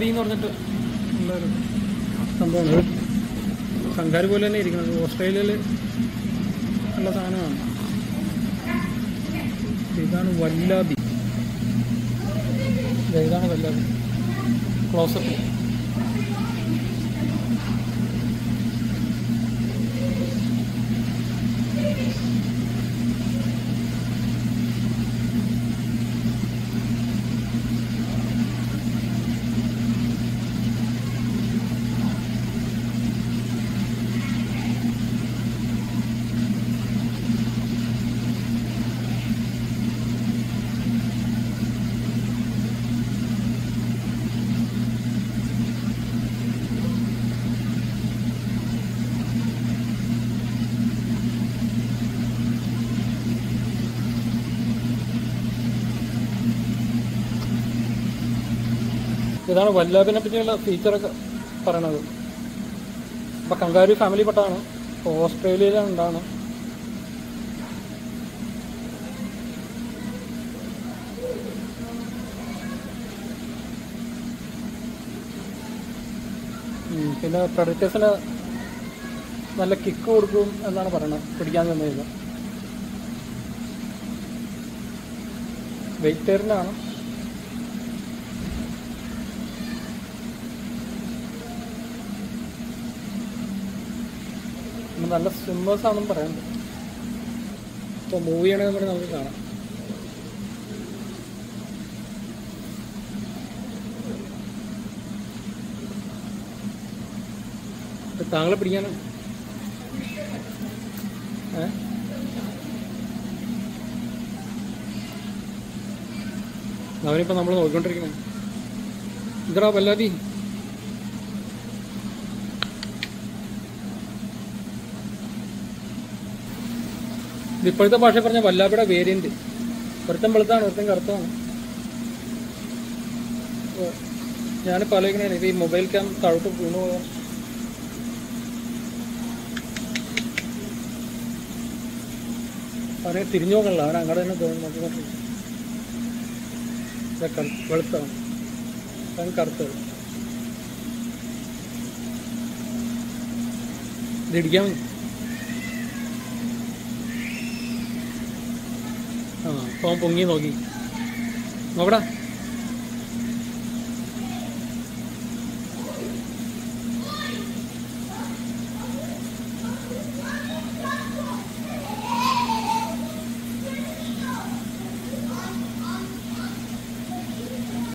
വല്ലാബി എന്ന് പറഞ്ഞിട്ട് ഉള്ളൊരു സംഭവമാണ്. കങ്കാരു പോലെ തന്നെ ഇരിക്കുന്നത്. ഓസ്ട്രേലിയയിൽ ഉള്ള സാധനമാണ്. ഇതാണ് വല്ലാബി. ഇതാണ് വല്ലാബി. ക്ലോസപ്പ്. ഇതാണ് വല്ലാബിനെ പറ്റിയുള്ള ഫീച്ചറൊക്കെ പറയണത്. അപ്പം കങ്കാരു ഫാമിലി പെട്ടതാണ്. ഇപ്പോൾ ഓസ്ട്രേലിയയിലാണ് ഉണ്ടാണ്. പിന്നെ പ്രഡേറ്റേഴ്സിന് നല്ല കിക്ക് കൊടുക്കും എന്നാണ് പറയണത്. പിടിക്കാൻ തന്നെയില്ല. വെയിറ്റേറിനാണ്. നല്ല സ്വിമ്മേഴ്സ് ആണെന്ന് പറയുന്നത്. ഇപ്പോൾ മൂവിയാണെങ്കിൽ കൂടെ നമുക്ക് കാണാം. താങ്കളെ പിടിക്കാനും അവനിപ്പോൾ നമ്മൾ നോക്കിക്കൊണ്ടിരിക്കുന്നത്. ഇതടാ വല്ലാബി. ഇപ്പോഴത്തെ ഭാഷ പറഞ്ഞ വല്ലാബിയുടെ വേരിയന്റ്. ഒരുത്തൻ വെളുത്താണ്, ഒരുത്തൻ കറുത്താണ്. ഞാനിപ്പോൾ ആലോചിക്കണേ ഇത് ഈ മൊബൈൽ ക്യാം താഴോട്ട് വീണു പോകാൻ. അവനെ തിരിഞ്ഞു നോക്കണല്ലോ. അവൻ അങ്ങോട്ട് തന്നെ തോന്നുന്നു. വെളുത്താണ്, അവൻ കറുത്തത്. ഇതിടിക്കാൻ അപ്പോൾ പൊങ്ങി നോക്കി നോക്കടാ.